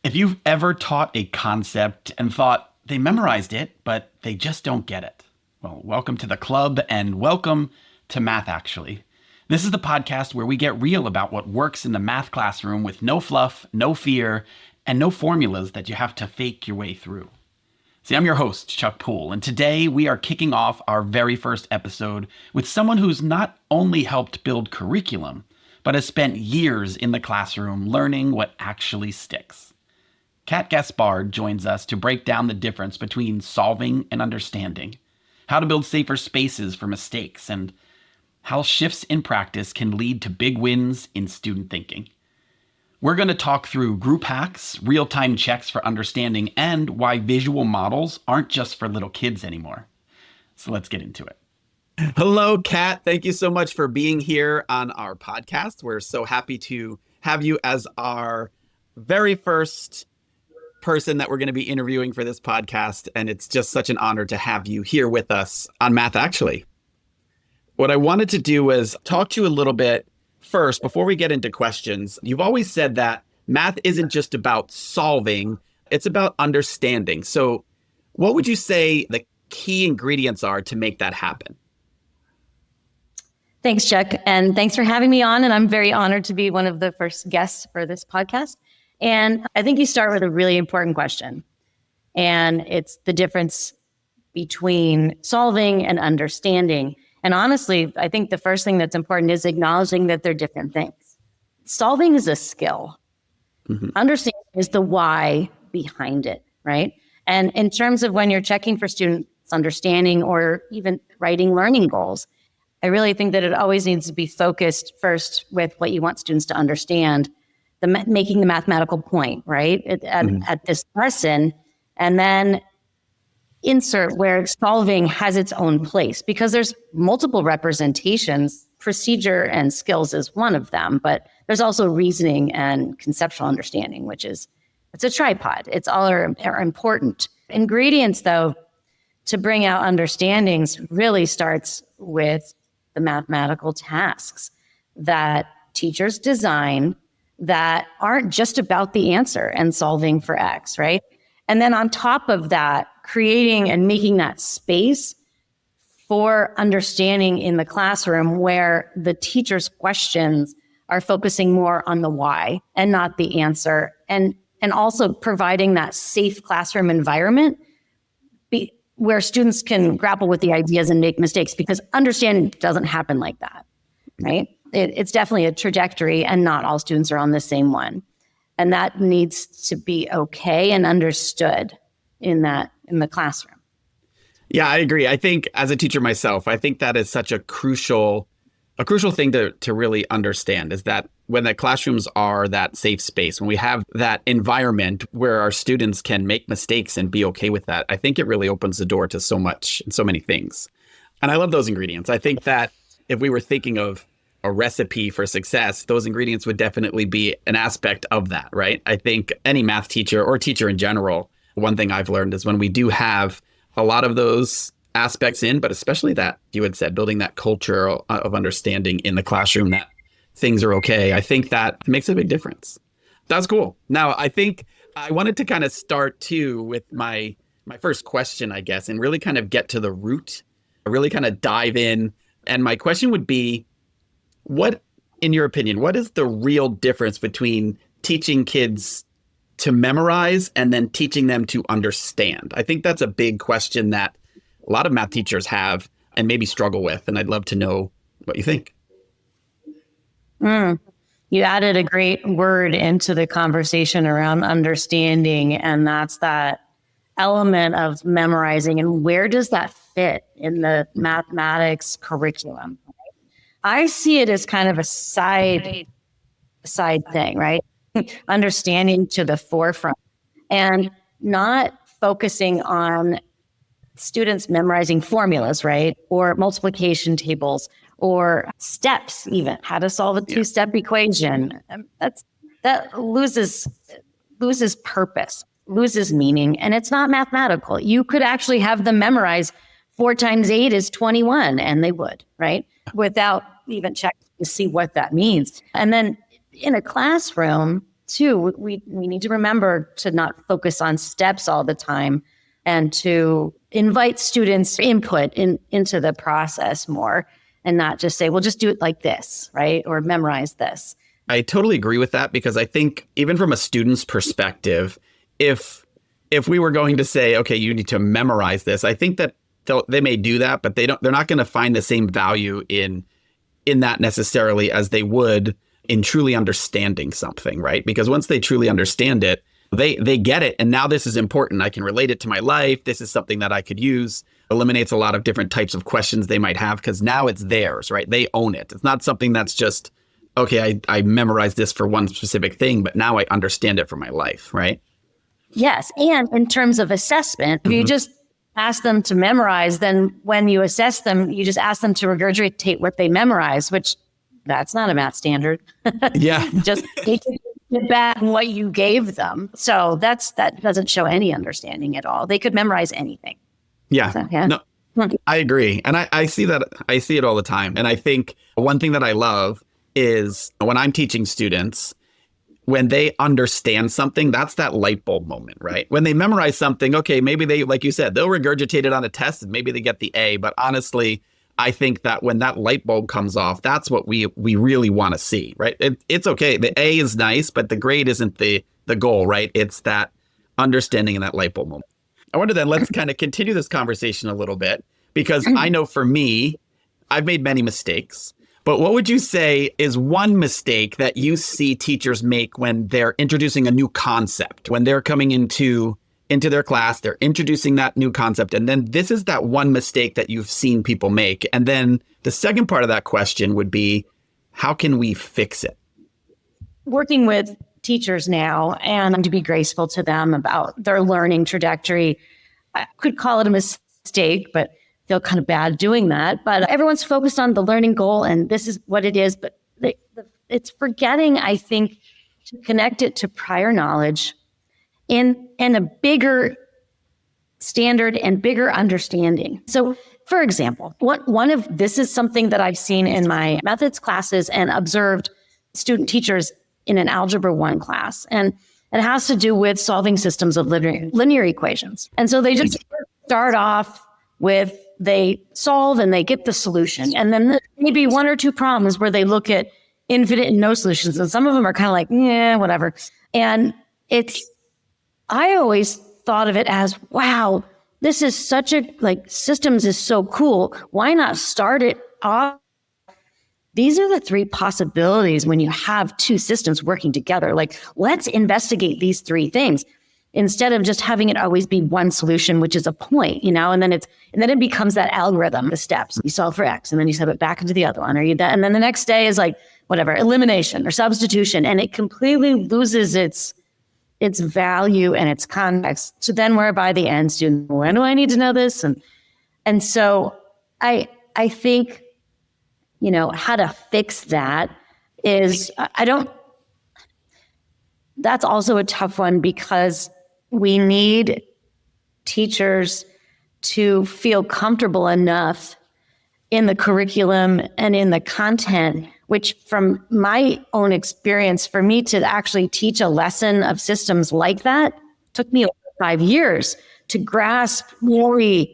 If you've ever taught a concept and thought they memorized it, but they just don't get it, well, welcome to the club and welcome to Math Actually. This is the podcast where we get real about what works in the math classroom with no fluff, no fear, and no formulas that you have to fake your way through. See, I'm your host, Chuck Poole, and today we are kicking off our very first episode with someone who's not only helped build curriculum, but has spent years in the classroom learning what actually sticks. Gaspard joins us to break down the difference between solving and understanding, how to build safer spaces for mistakes, and how shifts in practice can lead to big wins in student thinking. We're going to talk through group hacks, real-time checks for understanding, and why visual models aren't just for little kids anymore. So let's get into it. Hello, Kat. Thank you so much for being here on our podcast. We're so happy to have you as our very first person that we're going to be interviewing for this podcast. And it's just such an honor to have you here with us on Math Actually. What I wanted to do was talk to you a little bit first, before we get into questions. You've always said that math isn't just about solving, it's about understanding. So what would you say the key ingredients are to make that happen? Thanks, Chuck. And thanks for having me on. And I'm very honored to be one of the first guests for this podcast. And I think you start with a really important question. And it's the difference between solving and understanding. And honestly, I think the first thing that's important is acknowledging that they're different things. Solving is a skill. Understanding is the why behind it, right? And in terms of when you're checking for students' understanding or even writing learning goals, I really think that it always needs to be focused first with what you want students to understand, making the mathematical point, right, at this lesson, and then insert where solving has its own place, because there's multiple representations. Procedure and skills is one of them, but there's also reasoning and conceptual understanding, which is, it's a tripod. It's all are important. Ingredients, though, to bring out understandings really starts with the mathematical tasks that teachers design that aren't just about the answer and solving for X, right? And then on top of that, creating and making that space for understanding in the classroom where the teacher's questions are focusing more on the why and not the answer. And also providing that safe classroom environment where students can grapple with the ideas and make mistakes, because understanding doesn't happen like that, right? It's definitely a trajectory, and not all students are on the same one. And that needs to be okay and understood in the classroom. Yeah, I agree. I think as a teacher myself, I think that is such a crucial thing to really understand, is that when the classrooms are that safe space, when we have that environment where our students can make mistakes and be okay with that, I think it really opens the door to so much and so many things. And I love those ingredients. I think that if we were thinking of a recipe for success, those ingredients would definitely be an aspect of that, right? I think any math teacher or teacher in general, one thing I've learned is when we do have a lot of those aspects in, but especially that you had said, building that culture of understanding in the classroom that things are okay, I think that makes a big difference. That's cool. Now, I think I wanted to kind of start too with my first question, I guess, and really kind of get to the root, really kind of dive in. And my question would be, what, in your opinion, what is the real difference between teaching kids to memorize and then teaching them to understand? I think that's a big question that a lot of math teachers have and maybe struggle with. And I'd love to know what you think. You added a great word into the conversation around understanding, and that's that element of memorizing. And where does that fit in the mathematics curriculum? I see it as kind of a side thing, right? Understanding to the forefront and not focusing on students memorizing formulas, right? Or multiplication tables or steps, even how to solve a two-step equation. That loses purpose, loses meaning, and it's not mathematical. You could actually have them memorize 4 times 8 is 21, and they would, right? Without even checking to see what that means. And then in a classroom, too, we need to remember to not focus on steps all the time and to invite students' input into the process more and not just say, well, just do it like this, right? Or memorize this. I totally agree with that, because I think even from a student's perspective, if we were going to say, okay, you need to memorize this, I think that they may do that, but they're not going to find the same value in that necessarily as they would in truly understanding something, right? Because once they truly understand it, they get it. And now this is important. I can relate it to my life. This is something that I could use. Eliminates a lot of different types of questions they might have, because now it's theirs, right? They own it. It's not something that's just, okay, I memorized this for one specific thing, but now I understand it for my life, right? Yes. And in terms of assessment, if you just ask them to memorize, then when you assess them, you just ask them to regurgitate what they memorize, which that's not a math standard. Yeah. Just take it back what you gave them. So that doesn't show any understanding at all. They could memorize anything. Yeah. So, yeah. No, I agree. And I see that. I see it all the time. And I think one thing that I love is when I'm teaching students, when they understand something, that's that light bulb moment, right? When they memorize something, okay, maybe they, like you said, they'll regurgitate it on a test and maybe they get the A. But honestly, I think that when that light bulb comes off, that's what we really want to see, right? It's okay. The A is nice, but the grade isn't the goal, right? It's that understanding and that light bulb moment. I wonder then, let's kind of continue this conversation a little bit, because I know for me, I've made many mistakes. But what would you say is one mistake that you see teachers make when they're introducing a new concept, when they're coming into their class, they're introducing that new concept, and then this is that one mistake that you've seen people make? And then the second part of that question would be, how can we fix it? Working with teachers now, and to be graceful to them about their learning trajectory, I could call it a mistake, but feel kind of bad doing that. But everyone's focused on the learning goal and this is what it is. But it's forgetting, I think, to connect it to prior knowledge in a bigger standard and bigger understanding. So, for example, this is something that I've seen in my methods classes and observed student teachers in an Algebra 1 class. And it has to do with solving systems of linear equations. And so they just start off with, they solve and they get the solution. And then maybe one or two problems where they look at infinite and no solutions. And some of them are kind of like, yeah, whatever. And I always thought of it as, wow, this is such a, systems is so cool. Why not start it off? These are the three possibilities when you have two systems working together. Let's investigate these three things instead of just having it always be one solution, which is a point, and then it becomes that algorithm, the steps. You solve for X, and then you step it back into the other one, and then the next day is elimination or substitution, and it completely loses its value and its context. So then we're by the end, student, when do I need to know this? And so I think, how to fix that is, that's also a tough one, because we need teachers to feel comfortable enough in the curriculum and in the content, which from my own experience, for me to actually teach a lesson of systems like that took me over 5 years to grasp really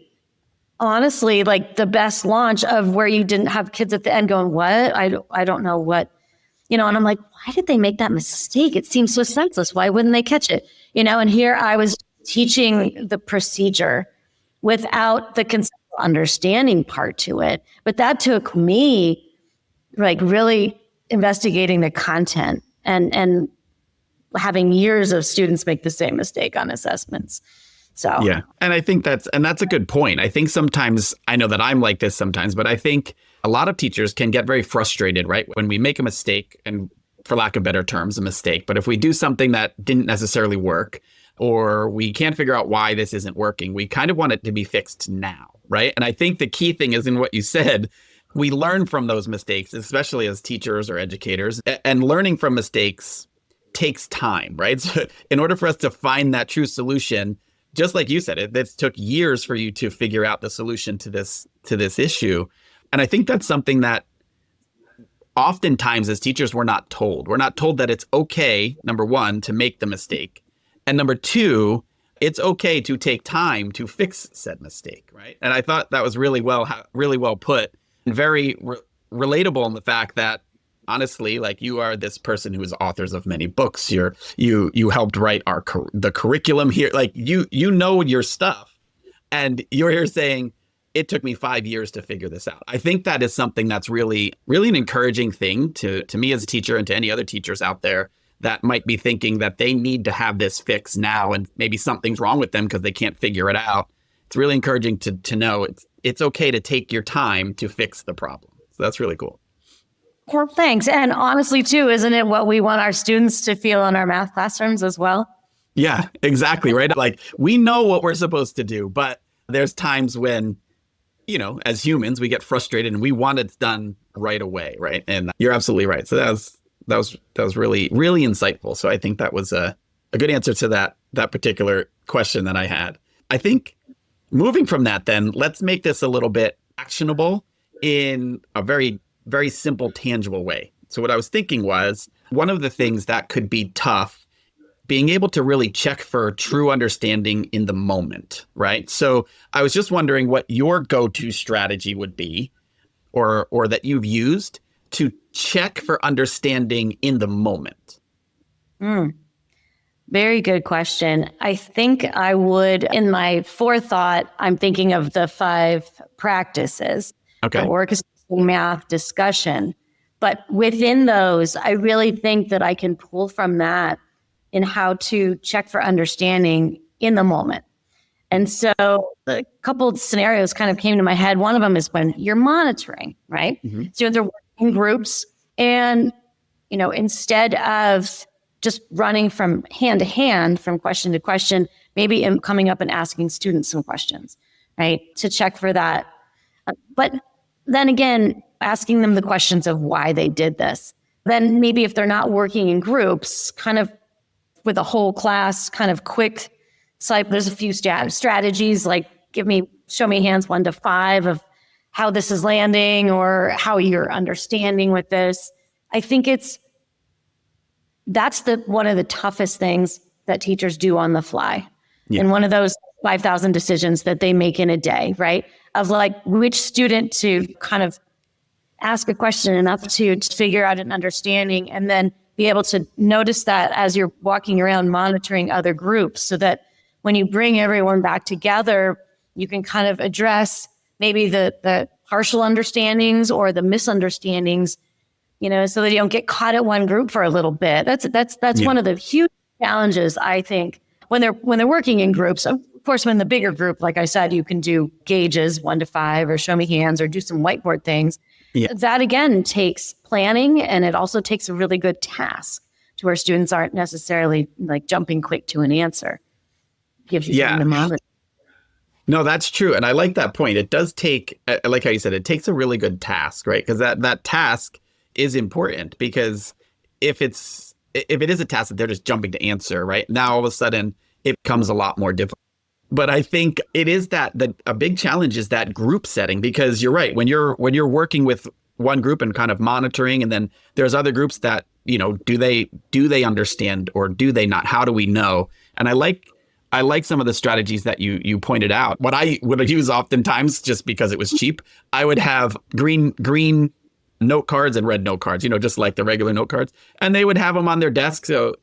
honestly, the best launch of where you didn't have kids at the end going, what? I don't know what, and I'm like, why did they make that mistake? It seems so senseless. Why wouldn't they catch it? And here I was teaching the procedure without the conceptual understanding part to it. But that took me really investigating the content and having years of students make the same mistake on assessments. So, yeah. And I think that's a good point. I think sometimes, I know that I'm like this sometimes, but I think a lot of teachers can get very frustrated, right? When we make a mistake, and for lack of better terms, a mistake, but if we do something that didn't necessarily work, or we can't figure out why this isn't working, we kind of want it to be fixed now, right? And I think the key thing is in what you said, we learn from those mistakes, especially as teachers or educators, and learning from mistakes takes time, right? So in order for us to find that true solution, just like you said, it took years for you to figure out the solution to this issue. And I think that's something that oftentimes as teachers, we're not told. We're not told that it's okay, number one, to make the mistake. And number two, it's okay to take time to fix said mistake, right? And I thought that was really well put and very relatable in the fact that, honestly, like, you are this person who is authors of many books. You helped write the curriculum here. Like, you know your stuff, and you're here saying, it took me 5 years to figure this out. I think that is something that's really, really an encouraging thing to me as a teacher and to any other teachers out there that might be thinking that they need to have this fix now and maybe something's wrong with them because they can't figure it out. It's really encouraging to know it's okay to take your time to fix the problem. So that's really cool. Well, thanks. And honestly, too, isn't it what we want our students to feel in our math classrooms as well? Yeah, exactly. Right. Like, we know what we're supposed to do, but there's times when, you know, as humans, we get frustrated and we want it done right away. Right. And you're absolutely right. So that was really, really insightful. So I think that was a good answer to that particular question that I had. I think moving from that, then let's make this a little bit actionable in a very, very simple, tangible way. So what I was thinking was, one of the things that could be tough, being able to really check for true understanding in the moment, right? So I was just wondering what your go-to strategy would be, or that you've used to check for understanding in the moment. Very good question. I think I would, in my forethought, I'm thinking of the 5 practices. Okay. The orchestrating math discussion. But within those, I really think that I can pull from that in how to check for understanding in the moment. And so a couple of scenarios kind of came to my head. One of them is when you're monitoring, right? Mm-hmm. Students are working in groups, and, you know, instead of just running from hand to hand, from question to question, maybe coming up and asking students some questions, right? To check for that. But then again, asking them the questions of why they did this. Then maybe if they're not working in groups, kind of with a whole class, kind of quick, there's a few strategies like show me hands 1 to 5 of how this is landing or how you're understanding with this. I think that's one of the toughest things that teachers do on the fly. Yeah. And one of those 5,000 decisions that they make in a day, right? Of like which student to kind of ask a question enough to figure out an understanding, and then be able to notice that as you're walking around monitoring other groups, so that when you bring everyone back together, you can kind of address maybe the partial understandings or the misunderstandings, you know, so that you don't get caught at one group for a little bit. That's yeah. One of the huge challenges, I think, when they're working in groups. Of course, when the bigger group, like I said, you can do gauges 1 to 5 or show me hands or do some whiteboard things. Yeah. That again takes planning, and it also takes a really good task to where students aren't necessarily like jumping quick to an answer. Gives you time to monitor. No, that's true. And I like that point. It does take, I like how you said, it takes a really good task, right? Because that task is important, because if it is a task that they're just jumping to answer, right? Now all of a sudden it becomes a lot more difficult. But I think it is that a big challenge is that group setting, because you're right. When you're working with one group and kind of monitoring, and then there's other groups that, you know, do they understand or do they not? How do we know? And I like some of the strategies that you pointed out. What I would use oftentimes, just because it was cheap, I would have green note cards and red note cards, you know, just like the regular note cards, and they would have them on their desk so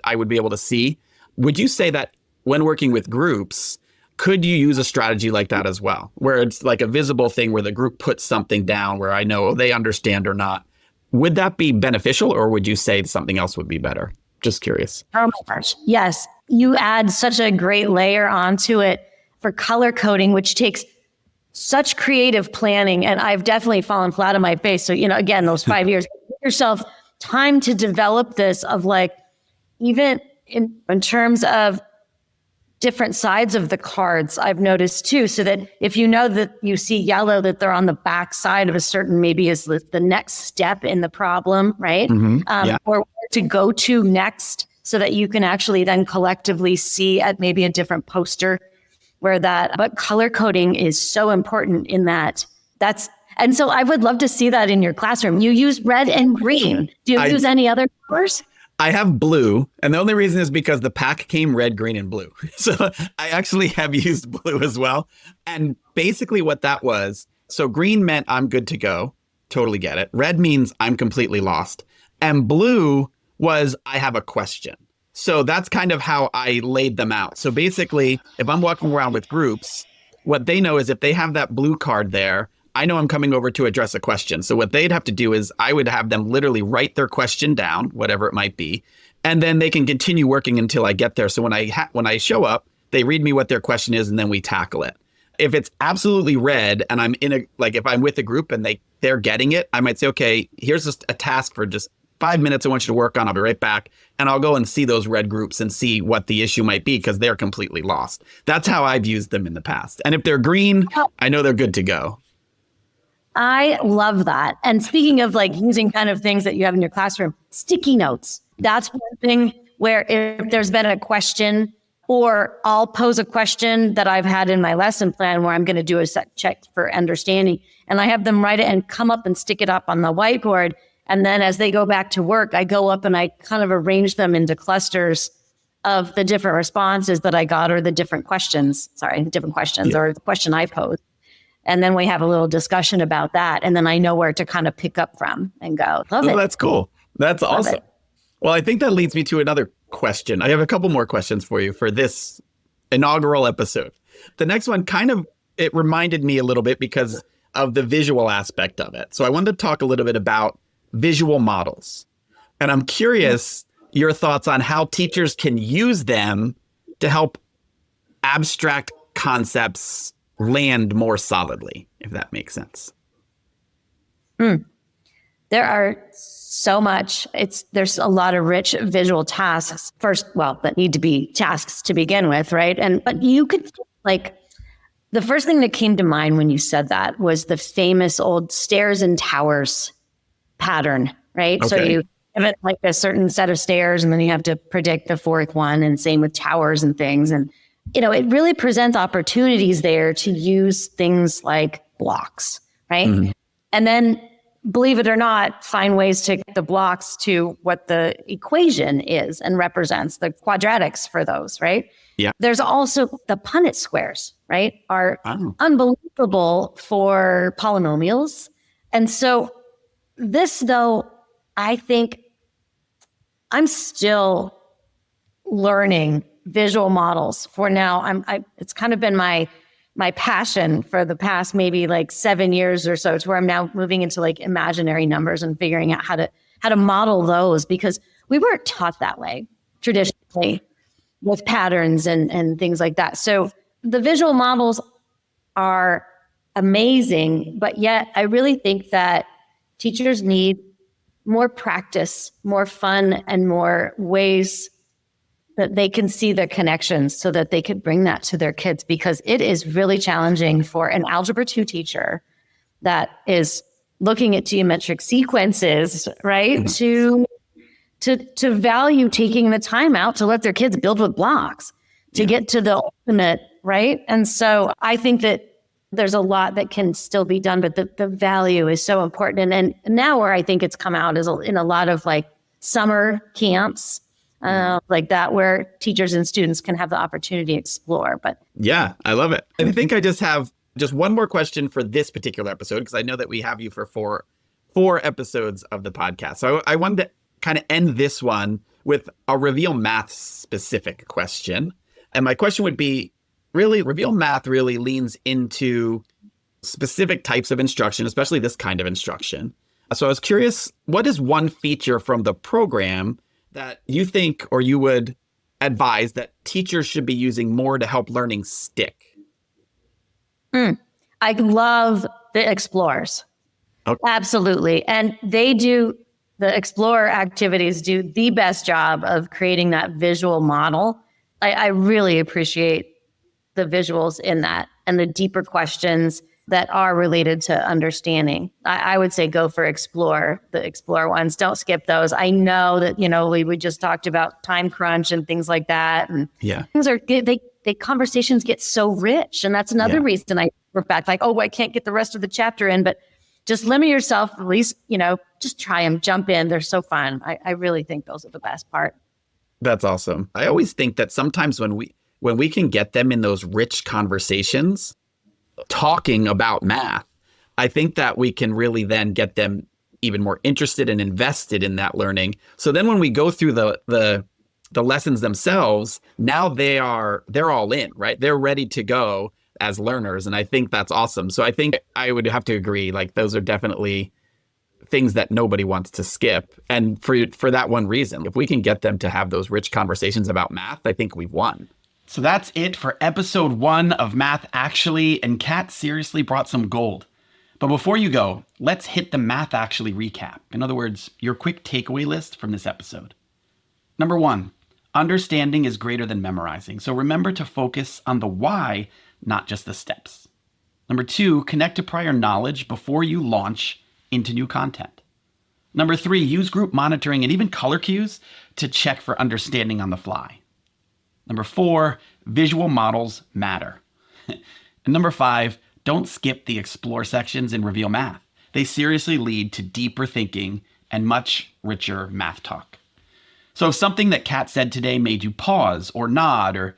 I would be able to see. Would you say that when working with groups, could you use a strategy like that as well, where it's like a visible thing where the group puts something down where I know they understand or not? Would that be beneficial, or would you say something else would be better? Just curious. Oh my gosh. Yes. You add such a great layer onto it for color coding, which takes such creative planning. And I've definitely fallen flat on my face. So, you know, again, those 5 years, give yourself time to develop this, of like, even in terms of different sides of the cards, I've noticed too, so that if you know that you see yellow, that they're on the back side of a certain, maybe is the next step in the problem, right? Mm-hmm. Or where to go to next, so that you can actually then collectively see at maybe a different poster but color coding is so important in that. And so I would love to see that in your classroom. You use red and green. Do you use any other colors? I have blue, and the only reason is because the pack came red, green, and blue. So I actually have used blue as well. And basically what that was, so green meant I'm good to go. Totally get it. Red means I'm completely lost. And blue was I have a question. So that's kind of how I laid them out. So basically, if I'm walking around with groups, what they know is if they have that blue card there, I know I'm coming over to address a question. So what they'd have to do is I would have them literally write their question down, whatever it might be, and then they can continue working until I get there. So when I show up, they read me what their question is, and then we tackle it. If it's absolutely red and I'm if I'm with a group and they're getting it, I might say, okay, here's just a task for just 5 minutes I want you to work on. I'll be right back. And I'll go and see those red groups and see what the issue might be because they're completely lost. That's how I've used them in the past. And if they're green, I know they're good to go. I love that. And speaking of using kind of things that you have in your classroom, sticky notes. That's one thing where if there's been a question, or I'll pose a question that I've had in my lesson plan where I'm going to do a set check for understanding, and I have them write it and come up and stick it up on the whiteboard. And then as they go back to work, I go up and I kind of arrange them into clusters of the different responses that I got, or the different questions, or the question I posed. And then we have a little discussion about that. And then I know where to kind of pick up from and go. Love it. That's cool. That's awesome. Well, I think that leads me to another question. I have a couple more questions for you for this inaugural episode. The next one it reminded me a little bit because of the visual aspect of it. So I wanted to talk a little bit about visual models. And I'm curious your thoughts on how teachers can use them to help abstract concepts land more solidly, if that makes sense. There are so much. There's a lot of rich visual tasks that need to be tasks to begin with, right? But you could the first thing that came to mind when you said that was the famous old stairs and towers pattern, right? Okay. So you have a certain set of stairs, and then you have to predict the fourth one, and same with towers and things. And it really presents opportunities there to use things like blocks, right? Mm-hmm. And then, believe it or not, find ways to get the blocks to what the equation is and represents, the quadratics for those, right? Yeah. There's also the Punnett squares, right? Are unbelievable for polynomials. And so this, though, I think I'm still learning visual models for now. It's kind of been my passion for the past maybe 7 years or so, to where I'm now moving into imaginary numbers and figuring out how to model those, because we weren't taught that way traditionally with patterns and things like that. So the visual models are amazing, but yet I really think that teachers need more practice, more fun, and more ways that they can see the connections so that they could bring that to their kids, because it is really challenging for an Algebra 2 teacher that is looking at geometric sequences, right? Mm-hmm. To value taking the time out to let their kids build with blocks to get to the ultimate, right? And so I think that there's a lot that can still be done, but the value is so important. And now where I think it's come out is in a lot of summer camps, like that, where teachers and students can have the opportunity to explore. But yeah, I love it. I think I just have one more question for this particular episode, because I know that we have you for four episodes of the podcast. So I wanted to kind of end this one with a Reveal Math specific question. And my question would be, really, Reveal Math really leans into specific types of instruction, especially this kind of instruction. So I was curious, what is one feature from the program that you think, or you would advise, that teachers should be using more to help learning stick? I love the Explorers. Okay. Absolutely. And the Explorer activities do the best job of creating that visual model. I really appreciate the visuals in that and the deeper questions that are related to understanding. I would say go for the Explorer ones. Don't skip those. I know that, we just talked about time crunch and things like that. And things are, they conversations get so rich. And that's another reason I work back, I can't get the rest of the chapter in. But just limit yourself, at least, just try them, jump in. They're so fun. I really think those are the best part. That's awesome. I always think that sometimes when we can get them in those rich conversations talking about math, I think that we can really then get them even more interested and invested in that learning. So then when we go through the lessons themselves, now they're all in, right? They're ready to go as learners. And I think that's awesome. So I think I would have to agree, like those are definitely things that nobody wants to skip. And for that one reason, if we can get them to have those rich conversations about math, I think we've won. So that's it for episode 1 of Math Actually, and Kat seriously brought some gold. But before you go, let's hit the Math Actually recap. In other words, your quick takeaway list from this episode. Number 1, understanding is greater than memorizing. So remember to focus on the why, not just the steps. Number 2, connect to prior knowledge before you launch into new content. Number 3, use group monitoring and even color cues to check for understanding on the fly. Number 4, visual models matter. And number 5, don't skip the explore sections in Reveal Math. They seriously lead to deeper thinking and much richer math talk. So if something that Kat said today made you pause or nod or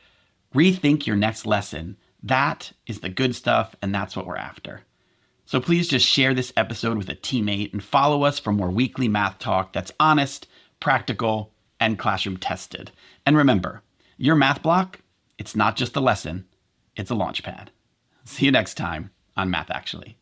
rethink your next lesson, that is the good stuff, and that's what we're after. So please just share this episode with a teammate and follow us for more weekly math talk that's honest, practical, and classroom tested. And remember, your math block, it's not just a lesson, it's a launch pad. See you next time on Math Actually.